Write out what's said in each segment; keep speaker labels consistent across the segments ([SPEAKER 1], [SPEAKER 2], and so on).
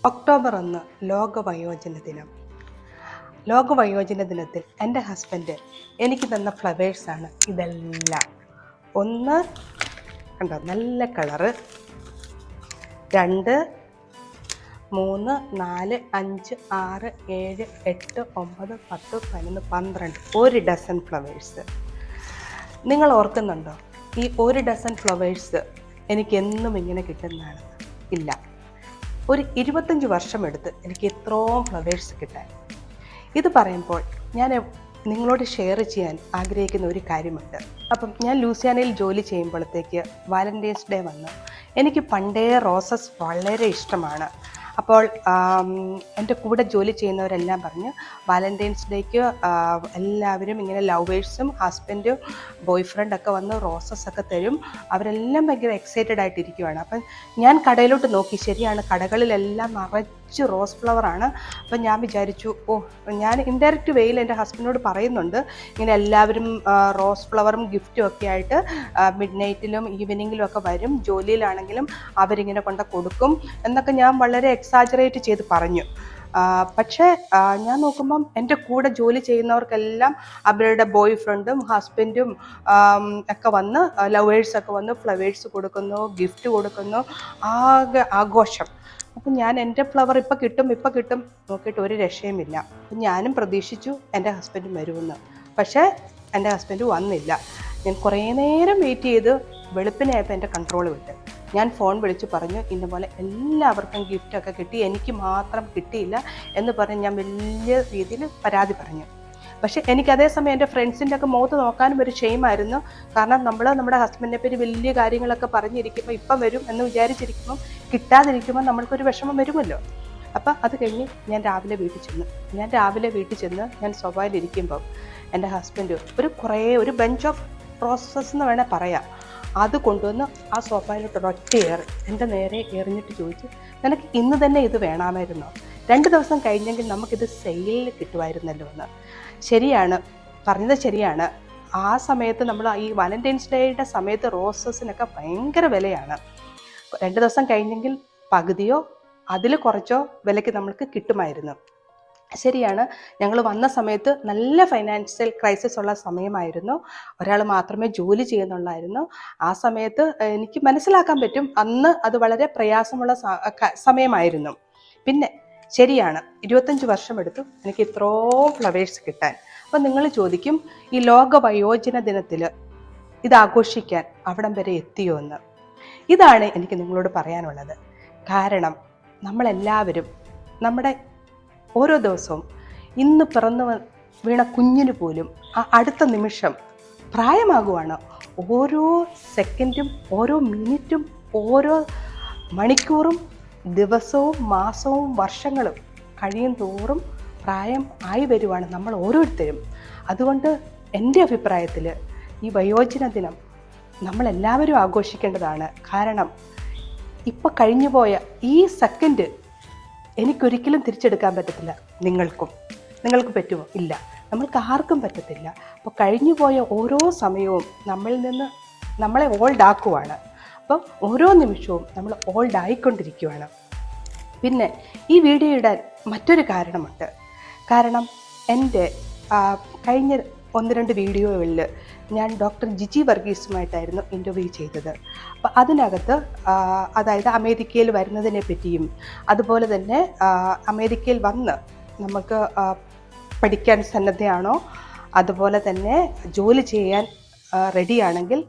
[SPEAKER 1] October 1 ലോക വയോജന ദിനം. ലോക വയോജന ദിനത്തിൽ എൻ്റെ ഹസ്ബൻഡ് എനിക്ക് തന്ന ഫ്ലവേഴ്സാണ് ഇതെല്ലാം. ഒന്ന് കണ്ടോ, നല്ല കളറ്. 2, 3, 4, 5, 6, 7, 8, 9, 10, 11, 12 1 dozen flowers. നിങ്ങൾ ഓർക്കുന്നുണ്ടോ, ഈ 1 ഡസൻ ഫ്ലവേഴ്സ് എനിക്ക് എന്നും ഇങ്ങനെ കിട്ടുന്നതാണ്? ഇല്ല, ഒരു 25 വർഷമെടുത്ത് എനിക്ക് ഇത്രയും ഫ്ലവേഴ്സ് കിട്ടാൻ. ഇത് പറയുമ്പോൾ ഞാൻ നിങ്ങളോട് ഷെയർ ചെയ്യാൻ ആഗ്രഹിക്കുന്ന ഒരു കാര്യമുണ്ട്. അപ്പം ഞാൻ ലൂസിയാനയിൽ ജോലി ചെയ്യുമ്പോഴത്തേക്ക് വാലന്റൈൻസ് ഡേ വന്നു. എനിക്ക് പണ്ടേ റോസസ് വളരെ ഇഷ്ടമാണ്. അപ്പോൾ എൻ്റെ കൂടെ ജോലി ചെയ്യുന്നവരെല്ലാം പറഞ്ഞ് വാലന്റൈൻസ് ഡേക്ക് എല്ലാവരും ഇങ്ങനെ ലവേഴ്സും ഹസ്ബൻഡും ബോയ് ഫ്രണ്ടൊക്കെ വന്ന് റോസസ് ഒക്കെ തരും. അവരെല്ലാം ഭയങ്കര എക്സൈറ്റഡ് ആയിട്ടിരിക്കുവാണ്. അപ്പം ഞാൻ കടയിലോട്ട് നോക്കി. ശരിയാണ്, കടകളിലെല്ലാം നിറച്ച് റോസ് ഫ്ലവറാണ്. അപ്പം ഞാൻ വിചാരിച്ചു, ഞാൻ ഇൻഡയറക്റ്റ് വേയിൽ എൻ്റെ ഹസ്ബൻഡിനോട് പറയുന്നുണ്ട് ഇങ്ങനെ എല്ലാവരും റോസ് ഫ്ലവറും ഗിഫ്റ്റും ഒക്കെ ആയിട്ട് മിഡ് നൈറ്റിലും ഈവനിങ്ങിലും ഒക്കെ വരും, ജോലിയിലാണെങ്കിലും അവരിങ്ങനെ കൊണ്ട് കൊടുക്കും എന്നൊക്കെ ഞാൻ വളരെ എക്സാജറേറ്റ് ചെയ്ത് പറഞ്ഞു. പക്ഷേ ഞാൻ നോക്കുമ്പം എൻ്റെ കൂടെ ജോലി ചെയ്യുന്നവർക്കെല്ലാം അവരുടെ ബോയ് ഫ്രണ്ടും ഹസ്ബൻഡും ഒക്കെ വന്ന് ലവേഴ്സൊക്കെ വന്ന് ഫ്ലവേഴ്സ് കൊടുക്കുന്നു, ഗിഫ്റ്റ് കൊടുക്കുന്നു, ആകെ ആഘോഷം. അപ്പം ഞാൻ എൻ്റെ ഫ്ലവർ ഇപ്പം കിട്ടും നോക്കിയിട്ട് ഒരു രക്ഷയുമില്ല. അപ്പം ഞാനും പ്രതീക്ഷിച്ചു എൻ്റെ ഹസ്ബൻഡ് വരുമെന്ന്. പക്ഷേ എൻ്റെ ഹസ്ബൻഡ് വന്നില്ല. ഞാൻ കുറേ നേരം വെയിറ്റ് ചെയ്ത് വെളുപ്പിനായപ്പോൾ എൻ്റെ കൺട്രോൾ വിട്ട്. ഞാൻ ഫോൺ വിളിച്ച് പറഞ്ഞു, ഇന്നപോലെ എല്ലാവർക്കും ഗിഫ്റ്റൊക്കെ കിട്ടി, എനിക്ക് മാത്രം കിട്ടിയില്ല എന്ന് പറഞ്ഞ് ഞാൻ വലിയ രീതിയിൽ പരാതി പറഞ്ഞു. പക്ഷെ എനിക്ക് അതേസമയം എൻ്റെ ഫ്രണ്ട്സിൻ്റെ ഒക്കെ മുഖത്ത് നോക്കാനും ഒരു ഷെയിമായിരുന്നു. കാരണം നമ്മുടെ ഹസ്ബൻഡിനെ പറ്റി വലിയ കാര്യങ്ങളൊക്കെ പറഞ്ഞിരിക്കുമ്പോൾ ഇപ്പം വരും എന്ന് വിചാരിച്ചിരിക്കുമ്പം കിട്ടാതിരിക്കുമ്പോൾ നമ്മൾക്കൊരു വിഷമം വരുമല്ലോ. അപ്പം അത് കഴിഞ്ഞ് ഞാൻ രാവിലെ വീട്ടിൽ ചെന്ന് ഞാൻ സ്വഭാവത്തിലിരിക്കുമ്പം എൻ്റെ ഹസ്ബൻഡ് ഒരു ബഞ്ച് ഓഫ് റോസസ് എന്ന് വേണേൽ പറയാം, അത് കൊണ്ടുവന്ന് ആ സോഫയിലോട്ട് ഒരൊറ്റ ഏറ് എൻ്റെ നേരെ എറിഞ്ഞിട്ട് ചോദിച്ചു, നിനക്ക് ഇന്ന് തന്നെ ഇത് വേണമായിരുന്നോ? 2 ദിവസം കഴിഞ്ഞെങ്കിൽ നമുക്കിത് സെയിലിൽ കിട്ടുമായിരുന്നല്ലോ എന്ന്. ശരിയാണ്, പറഞ്ഞത് ശരിയാണ്. ആ സമയത്ത് നമ്മൾ ഈ വാലന്റൈൻസ് ഡേയുടെ സമയത്ത് റോസസിനൊക്കെ ഭയങ്കര വിലയാണ്. 2 ദിവസം കഴിഞ്ഞെങ്കിൽ പകുതിയോ അതിൽ കുറച്ചോ വിലയ്ക്ക് നമ്മൾക്ക് കിട്ടുമായിരുന്നു. ശരിയാണ്, ഞങ്ങൾ വന്ന സമയത്ത് നല്ല ഫൈനാൻഷ്യൽ ക്രൈസിസ് ഉള്ള സമയമായിരുന്നു. ഒരാൾ മാത്രമേ ജോലി ചെയ്യുന്നുള്ളായിരുന്നു. ആ സമയത്ത് എനിക്ക് മനസ്സിലാക്കാൻ പറ്റും, അന്ന് അത് വളരെ പ്രയാസമുള്ള സമയമായിരുന്നു. പിന്നെ ശരിയാണ്, 25 വർഷമെടുത്തു എനിക്ക് ഇത്രയും ഫ്ലവേഴ്സ് കിട്ടാൻ. അപ്പം നിങ്ങൾ ചോദിക്കും, ഈ ലോക വയോജന ദിനത്തിൽ ഇത് ആഘോഷിക്കാൻ അവിടം വരെ എത്തിയോ എന്ന്. ഇതാണ് എനിക്ക് നിങ്ങളോട് പറയാനുള്ളത്. കാരണം നമ്മളെല്ലാവരും നമ്മുടെ ഓരോ ദിവസവും ഇന്ന് പിറന്നു വീണ കുഞ്ഞിന് പോലും ആ അടുത്ത നിമിഷം പ്രായമാകുവാണ്. ഓരോ സെക്കൻഡും ഓരോ മിനിറ്റും ഓരോ മണിക്കൂറും ദിവസവും മാസവും വർഷങ്ങളും കഴിയും തോറും പ്രായം ആയി വരുവാണ് നമ്മൾ ഓരോരുത്തരും. അതുകൊണ്ട് എൻ്റെ അഭിപ്രായത്തിൽ ഈ വയോജന ദിനം നമ്മളെല്ലാവരും ആഘോഷിക്കേണ്ടതാണ്. കാരണം ഇപ്പം കഴിഞ്ഞുപോയ ഈ സെക്കൻഡ് എനിക്കൊരിക്കലും തിരിച്ചെടുക്കാൻ പറ്റത്തില്ല. നിങ്ങൾക്ക് പറ്റുമോ? ഇല്ല, നമ്മൾക്ക് ആർക്കും പറ്റത്തില്ല. അപ്പോൾ കഴിഞ്ഞു പോയ ഓരോ സമയവും നമ്മളിൽ നിന്ന് നമ്മളെ ഓൾഡ് ആക്കുവാണ്. അപ്പം ഓരോ നിമിഷവും നമ്മൾ ഓൾഡ് ആയിക്കൊണ്ടിരിക്കുകയാണ്. പിന്നെ ഈ വീഡിയോ ഇടാൻ മറ്റൊരു കാരണമുണ്ട്. കാരണം എൻ്റെ കഴിഞ്ഞ 1-2 വീഡിയോകളിൽ ഞാൻ ഡോക്ടർ ജിജി വർഗീസുമായിട്ടായിരുന്നു ഇൻ്റർവ്യൂ ചെയ്തത്. അപ്പോൾ അതിനകത്ത് അതായത് അമേരിക്കയിൽ വരുന്നതിനെ പറ്റിയും അതുപോലെ തന്നെ അമേരിക്കയിൽ വന്ന് നമുക്ക് പഠിക്കാൻ സന്നദ്ധയാണോ, അതുപോലെ തന്നെ ജോലി ചെയ്യാൻ റെഡിയാണെങ്കിൽ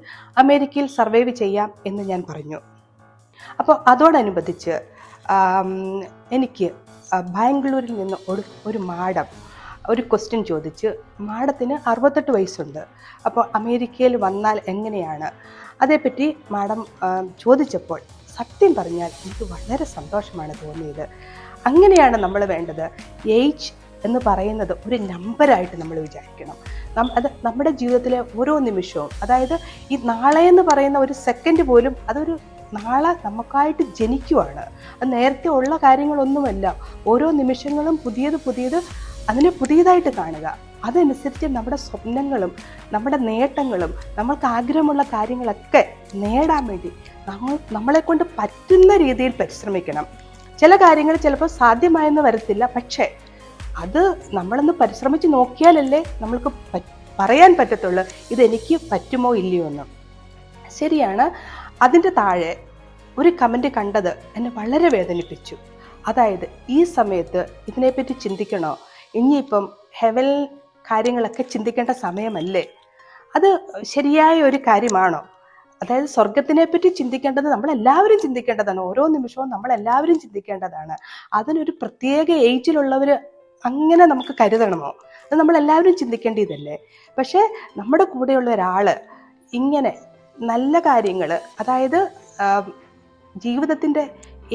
[SPEAKER 1] അമേരിക്കയിൽ സർവൈവ് ചെയ്യാം എന്ന് ഞാൻ പറഞ്ഞു. അപ്പോൾ അതോടനുബന്ധിച്ച് എനിക്ക് ബാംഗ്ലൂരിൽ നിന്ന് ഒരു മാഡം ഒരു ക്വസ്റ്റ്യൻ ചോദിച്ച്, മാഡത്തിന് 68 വയസ്സുണ്ട്, അപ്പോൾ അമേരിക്കയിൽ വന്നാൽ എങ്ങനെയാണ്, അതേപ്പറ്റി മാഡം ചോദിച്ചപ്പോൾ സത്യം പറഞ്ഞാൽ എനിക്ക് വളരെ സന്തോഷമാണ് തോന്നിയത്. അങ്ങനെയാണ് നമ്മൾ വേണ്ടത്. ഏജ് എന്ന് പറയുന്നത് ഒരു നമ്പറായിട്ട് നമ്മൾ വിചാരിക്കണം. അത് നമ്മുടെ ജീവിതത്തിലെ ഓരോ നിമിഷവും, അതായത് ഈ നാളെ എന്ന് പറയുന്ന ഒരു സെക്കൻഡ് പോലും അതൊരു നാളെ നമുക്കായിട്ട് ജനിക്കുവാണ്. അത് നേരത്തെ ഉള്ള കാര്യങ്ങളൊന്നുമല്ല. ഓരോ നിമിഷങ്ങളും പുതിയത് അതിനെ പുതിയതായിട്ട് കാണുക. അതനുസരിച്ച് നമ്മുടെ സ്വപ്നങ്ങളും നമ്മുടെ നേട്ടങ്ങളും നമ്മൾക്ക് ആഗ്രഹമുള്ള കാര്യങ്ങളൊക്കെ നേടാൻ വേണ്ടി നമ്മളെ കൊണ്ട് പറ്റുന്ന രീതിയിൽ പരിശ്രമിക്കണം. ചില കാര്യങ്ങൾ ചിലപ്പോൾ സാധ്യമായെന്ന് വരത്തില്ല, പക്ഷേ അത് നമ്മളൊന്ന് പരിശ്രമിച്ച് നോക്കിയാലല്ലേ നമ്മൾക്ക് പറയാൻ പറ്റത്തുള്ളൂ ഇതെനിക്ക് പറ്റുമോ ഇല്ലയോ എന്ന്. ശരിയാണ്. അതിൻ്റെ താഴെ ഒരു കമൻറ്റ് കണ്ടത് എന്നെ വളരെ വേദനിപ്പിച്ചു. അതായത് ഈ സമയത്ത് ഇതിനെപ്പറ്റി ചിന്തിക്കണോ, ഇനിയിപ്പം ഹെവൻ കാര്യങ്ങളൊക്കെ ചിന്തിക്കേണ്ട സമയമല്ലേ? അത് ശരിയായ ഒരു കാര്യമാണോ? അതായത് സ്വർഗത്തിനെ പറ്റി ചിന്തിക്കേണ്ടത് നമ്മളെല്ലാവരും ചിന്തിക്കേണ്ടതാണ്. ഓരോ നിമിഷവും നമ്മളെല്ലാവരും ചിന്തിക്കേണ്ടതാണ്. അതിനൊരു പ്രത്യേക ഏജിലുള്ളവർ അങ്ങനെ നമുക്ക് കരുതണമോ? അത് നമ്മളെല്ലാവരും ചിന്തിക്കേണ്ടതല്ലേ? പക്ഷേ നമ്മുടെ കൂടെയുള്ള ഒരാൾ ഇങ്ങനെ നല്ല കാര്യങ്ങൾ, അതായത് ജീവിതത്തിൻ്റെ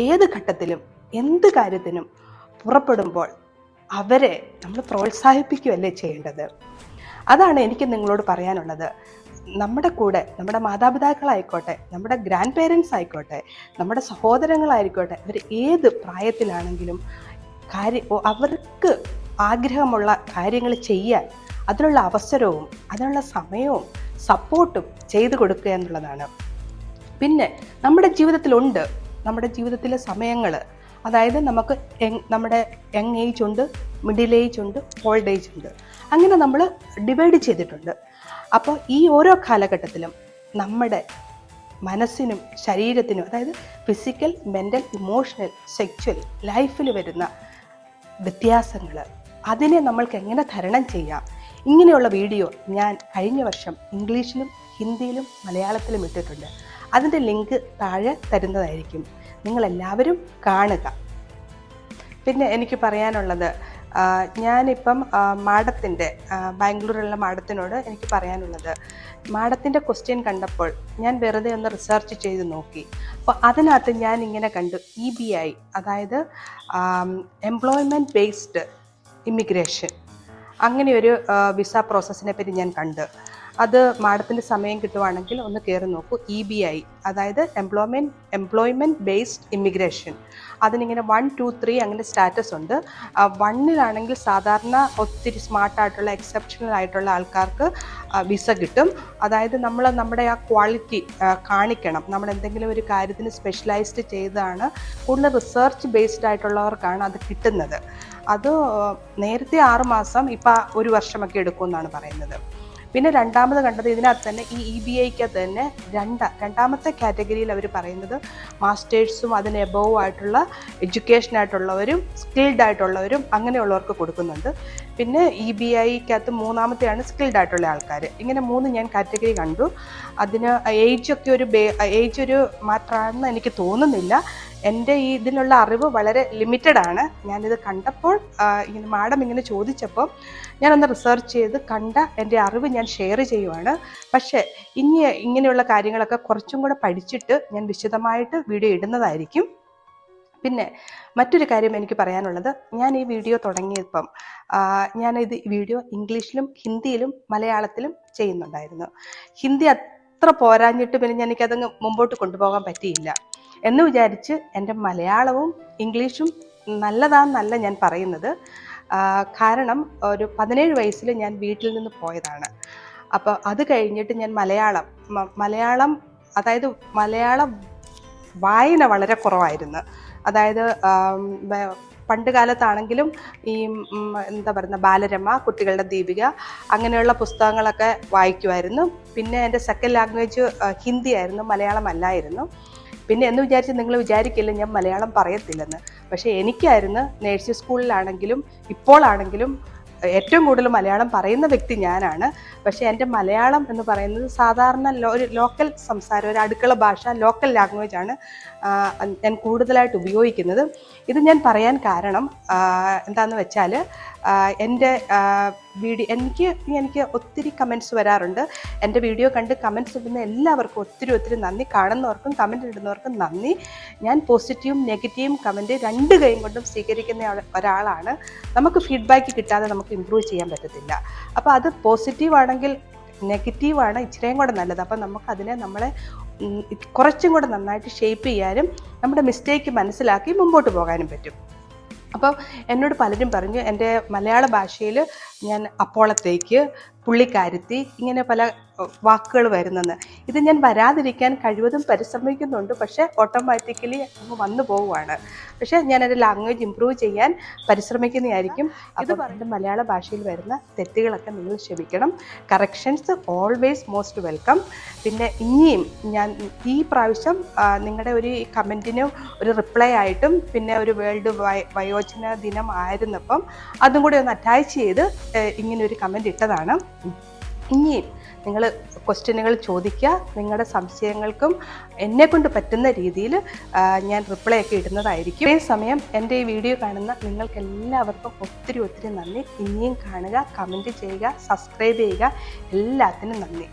[SPEAKER 1] ഏത് ഘട്ടത്തിലും എന്ത് കാര്യത്തിനും പുറപ്പെടുമ്പോൾ അവരെ നമ്മൾ പ്രോത്സാഹിപ്പിക്കുകയല്ലേ ചെയ്യേണ്ടത്? അതാണ് എനിക്ക് നിങ്ങളോട് പറയാനുള്ളത്. നമ്മുടെ കൂടെ നമ്മുടെ മാതാപിതാക്കളായിക്കോട്ടെ, നമ്മുടെ ഗ്രാൻഡ് പേരൻസ് ആയിക്കോട്ടെ, നമ്മുടെ സഹോദരങ്ങളായിക്കോട്ടെ, അവർ ഏത് പ്രായത്തിലാണെങ്കിലും അവർക്ക് ആഗ്രഹമുള്ള കാര്യങ്ങൾ ചെയ്യാൻ അതിനുള്ള അവസരവും അതിനുള്ള സമയവും സപ്പോർട്ടും ചെയ്തു കൊടുക്കുക എന്നുള്ളതാണ്. പിന്നെ നമ്മുടെ ജീവിതത്തിലുണ്ട്, നമ്മുടെ ജീവിതത്തിലെ സമയങ്ങൾ, അതായത് നമുക്ക് നമ്മുടെ യങ് ഏജ് ഉണ്ട്, മിഡിൽ ഏജ് ഉണ്ട്, ഓൾഡ് ഏജ് ഉണ്ട്, അങ്ങനെ നമ്മൾ ഡിവൈഡ് ചെയ്തിട്ടുണ്ട്. അപ്പോൾ ഈ ഓരോ കാലഘട്ടത്തിലും നമ്മുടെ മനസ്സിനും ശരീരത്തിനും, അതായത് ഫിസിക്കൽ, മെൻ്റൽ, ഇമോഷണൽ, സെക്ച്വൽ ലൈഫിൽ വരുന്ന വ്യത്യാസങ്ങൾ, അതിനെ നമ്മൾക്ക് എങ്ങനെ തരണം ചെയ്യാം, ഇങ്ങനെയുള്ള വീഡിയോ ഞാൻ കഴിഞ്ഞ വർഷം ഇംഗ്ലീഷിലും ഹിന്ദിയിലും മലയാളത്തിലും ഇട്ടിട്ടുണ്ട്. അതിൻ്റെ ലിങ്ക് താഴെ തരുന്നതായിരിക്കും. നിങ്ങളെല്ലാവരും കാണുക. പിന്നെ എനിക്ക് പറയാനുള്ളത്, ഞാനിപ്പം മാഡത്തിൻ്റെ ബാംഗ്ലൂരിലുള്ള മാഡത്തിനോട് എനിക്ക് പറയാനുള്ളത്, മാഡത്തിൻ്റെ ക്വസ്റ്റ്യൻ കണ്ടപ്പോൾ ഞാൻ വെറുതെ ഒന്ന് റിസർച്ച് ചെയ്ത് നോക്കി. അപ്പോൾ അതിനകത്ത് ഞാൻ ഇങ്ങനെ കണ്ടു, EBI, അതായത് എംപ്ലോയ്മെൻറ്റ് ബേസ്ഡ് ഇമിഗ്രേഷൻ, അങ്ങനെയൊരു വിസ പ്രോസസ്സിനെ പറ്റി ഞാൻ കണ്ട്. അത് മാഡത്തിൻ്റെ സമയം കിട്ടുവാണെങ്കിൽ ഒന്ന് കയറി നോക്കൂ. EBI, അതായത് എംപ്ലോയ്മെൻറ്റ് ബേസ്ഡ് ഇമിഗ്രേഷൻ. അതിനിങ്ങനെ 1, 2, 3 അങ്ങനെ സ്റ്റാറ്റസ് ഉണ്ട്. 1-ലാണെങ്കിൽ സാധാരണ ഒത്തിരി സ്മാർട്ടായിട്ടുള്ള എക്സെപ്ഷണൽ ആയിട്ടുള്ള ആൾക്കാർക്ക് വിസ കിട്ടും. അതായത് നമ്മുടെ ആ ക്വാളിറ്റി കാണിക്കണം. നമ്മൾ എന്തെങ്കിലും ഒരു കാര്യത്തിന് സ്പെഷ്യലൈസ്ഡ് ചെയ്താണ്, കൂടുതൽ റിസർച്ച് ബേസ്ഡ് ആയിട്ടുള്ളവർക്കാണ് അത് കിട്ടുന്നത്. അത് നേരത്തെ 6 മാസം, ഇപ്പം 1 വർഷമൊക്കെ എടുക്കുമെന്നാണ് പറയുന്നത്. പിന്നെ രണ്ടാമത് കണ്ടത് ഇതിനകത്ത് തന്നെ ഈ EBIക്കകത്ത് തന്നെ രണ്ടാമത്തെ കാറ്റഗറിയിൽ അവർ പറയുന്നത് മാസ്റ്റേഴ്സും അതിന് എബോവ് ആയിട്ടുള്ള എഡ്യൂക്കേഷനായിട്ടുള്ളവരും സ്കിൽഡ് ആയിട്ടുള്ളവരും അങ്ങനെയുള്ളവർക്ക് കൊടുക്കുന്നുണ്ട്. പിന്നെ EBIക്കകത്ത് മൂന്നാമത്തെയാണ് സ്കിൽഡ് ആയിട്ടുള്ള ആൾക്കാർ. ഇങ്ങനെ 3 ഞാൻ കാറ്റഗറി കണ്ടു. അതിന് ഏജ് ഒരു മാറ്റമാണെന്ന് എനിക്ക് തോന്നുന്നില്ല. എൻ്റെ ഈ ഇതിനുള്ള അറിവ് വളരെ ലിമിറ്റഡ് ആണ്. ഞാനിത് കണ്ടപ്പോൾ മാഡം ഇങ്ങനെ ചോദിച്ചപ്പോൾ ഞാനൊന്ന് റിസർച്ച് ചെയ്ത് കണ്ട എൻ്റെ അറിവ് ഞാൻ ഷെയർ ചെയ്യുവാണ്. പക്ഷേ ഇങ്ങനെയുള്ള കാര്യങ്ങളൊക്കെ കുറച്ചും കൂടെ പഠിച്ചിട്ട് ഞാൻ വിശദമായിട്ട് വീഡിയോ ഇടുന്നതായിരിക്കും. പിന്നെ മറ്റൊരു കാര്യം എനിക്ക് പറയാനുള്ളത്, ഞാൻ ഈ വീഡിയോ തുടങ്ങിയപ്പം ഞാനിത് വീഡിയോ ഇംഗ്ലീഷിലും ഹിന്ദിയിലും മലയാളത്തിലും ചെയ്യുന്നുണ്ടായിരുന്നു. ഹിന്ദി അത്ര പോരാഞ്ഞിട്ട് പിന്നെ എനിക്കതങ്ങ് മുമ്പോട്ട് കൊണ്ടുപോകാൻ പറ്റിയില്ല എന്ന് വിചാരിച്ച് എൻ്റെ മലയാളവും ഇംഗ്ലീഷും നല്ലതാണെന്നല്ല ഞാൻ പറയുന്നത്. കാരണം ഒരു 17 വയസ്സിൽ ഞാൻ വീട്ടിൽ നിന്ന് പോയതാണ്. അപ്പോൾ അത് കഴിഞ്ഞിട്ട് ഞാൻ മലയാളം അതായത് മലയാളം വായന വളരെ കുറവായിരുന്നു. അതായത് പണ്ട് കാലത്താണെങ്കിലും ഈ എന്താ പറയുക, ബാലരമ, കുട്ടികളുടെ ദീപിക, അങ്ങനെയുള്ള പുസ്തകങ്ങളൊക്കെ വായിക്കുമായിരുന്നു. പിന്നെ എൻ്റെ സെക്കൻഡ് ലാംഗ്വേജ് ഹിന്ദി ആയിരുന്നു, മലയാളം അല്ലായിരുന്നു. പിന്നെ എന്ന് വിചാരിച്ച് നിങ്ങൾ വിചാരിക്കില്ല ഞാൻ മലയാളം പറയത്തില്ലെന്ന്. പക്ഷേ എനിക്കായിരുന്നു നേഴ്സറി സ്കൂളിലാണെങ്കിലും ഇപ്പോഴാണെങ്കിലും ഏറ്റവും കൂടുതൽ മലയാളം പറയുന്ന വ്യക്തി ഞാനാണ്. പക്ഷേ എൻ്റെ മലയാളം എന്ന് പറയുന്നത് സാധാരണ ഒരു ലോക്കൽ സംസാരം, ഒരു അടുക്കള ഭാഷ, ലോക്കൽ ലാംഗ്വേജാണ് ഞാൻ കൂടുതലായിട്ട് ഉപയോഗിക്കുന്നത്. ഇത് ഞാൻ പറയാൻ കാരണം എന്താണെന്ന് വെച്ചാൽ, എൻ്റെ എനിക്ക് ഒത്തിരി കമൻറ്റ്സ് വരാറുണ്ട്. എൻ്റെ വീഡിയോ കണ്ട് കമൻറ്റ്സ് ഇടുന്ന എല്ലാവർക്കും ഒത്തിരി നന്ദി. കാണുന്നവർക്കും കമൻറ്റ് ഇടുന്നവർക്കും നന്ദി. ഞാൻ പോസിറ്റീവും നെഗറ്റീവും കമൻറ്റ് 2 കൈയും കൊണ്ടും സ്വീകരിക്കുന്ന ഒരാളാണ്. നമുക്ക് ഫീഡ്ബാക്ക് കിട്ടാതെ നമുക്ക് ഇമ്പ്രൂവ് ചെയ്യാൻ പറ്റത്തില്ല. അപ്പോൾ അത് പോസിറ്റീവ് ആണെങ്കിൽ നെഗറ്റീവാണ് ഇച്ചിരിയും കൂടെ നല്ലത്. അപ്പം നമുക്കതിനെ നമ്മളെ കുറച്ചും കൂടെ നന്നായിട്ട് ഷേപ്പ് ചെയ്യാനും നമ്മുടെ മിസ്റ്റേക്ക് മനസ്സിലാക്കി മുമ്പോട്ട് പോകാനും പറ്റും. അപ്പം എന്നോട് പലരും പറഞ്ഞു എൻ്റെ മലയാള ഭാഷയിൽ ഞാൻ അപ്പോളത്തേക്ക്, പുള്ളിക്കാരുത്തി, ഇങ്ങനെ പല വാക്കുകൾ വരുന്നത്. ഇത് ഞാൻ വരാതിരിക്കാൻ കഴിവതും പരിശ്രമിക്കുന്നുണ്ട്, പക്ഷേ ഓട്ടോമാറ്റിക്കലി അങ്ങ് വന്നു പോവുകയാണ്. പക്ഷേ ഞാനത് ലാംഗ്വേജ് ഇമ്പ്രൂവ് ചെയ്യാൻ പരിശ്രമിക്കുന്നതായിരിക്കും. ഇത് പറഞ്ഞിട്ട് മലയാള ഭാഷയിൽ വരുന്ന തെറ്റുകളൊക്കെ നിങ്ങൾ ക്ഷമിക്കണം. Corrections always most welcome. പിന്നെ ഇനിയും ഞാൻ ഈ പ്രാവശ്യം നിങ്ങളുടെ ഒരു കമൻറ്റിന് ഒരു റിപ്ലൈ ആയിട്ടും പിന്നെ ഒരു വേൾഡ് വയോജന ദിനം ആയിരുന്നപ്പം അതും കൂടി ഒന്ന് അറ്റാച്ച് ചെയ്ത് ഇങ്ങനെ ഒരു കമൻറ്റ് ഇട്ടതാണ്. ഇനിയും നിങ്ങൾ ക്വസ്റ്റ്യനുകൾ ചോദിക്കുക. നിങ്ങളുടെ സംശയങ്ങൾക്കും എന്നെക്കൊണ്ട് പറ്റുന്ന രീതിയിൽ ഞാൻ റിപ്ലൈ ഒക്കെ ഇടുന്നതായിരിക്കും. അതേ സമയം എൻ്റെ ഈ വീഡിയോ കാണുന്ന നിങ്ങൾക്കെല്ലാവർക്കും ഒത്തിരി നന്ദി. ഇനിയും കാണുക, കമൻറ്റ് ചെയ്യുക, സബ്സ്ക്രൈബ് ചെയ്യുക. എല്ലാത്തിനും നന്ദി.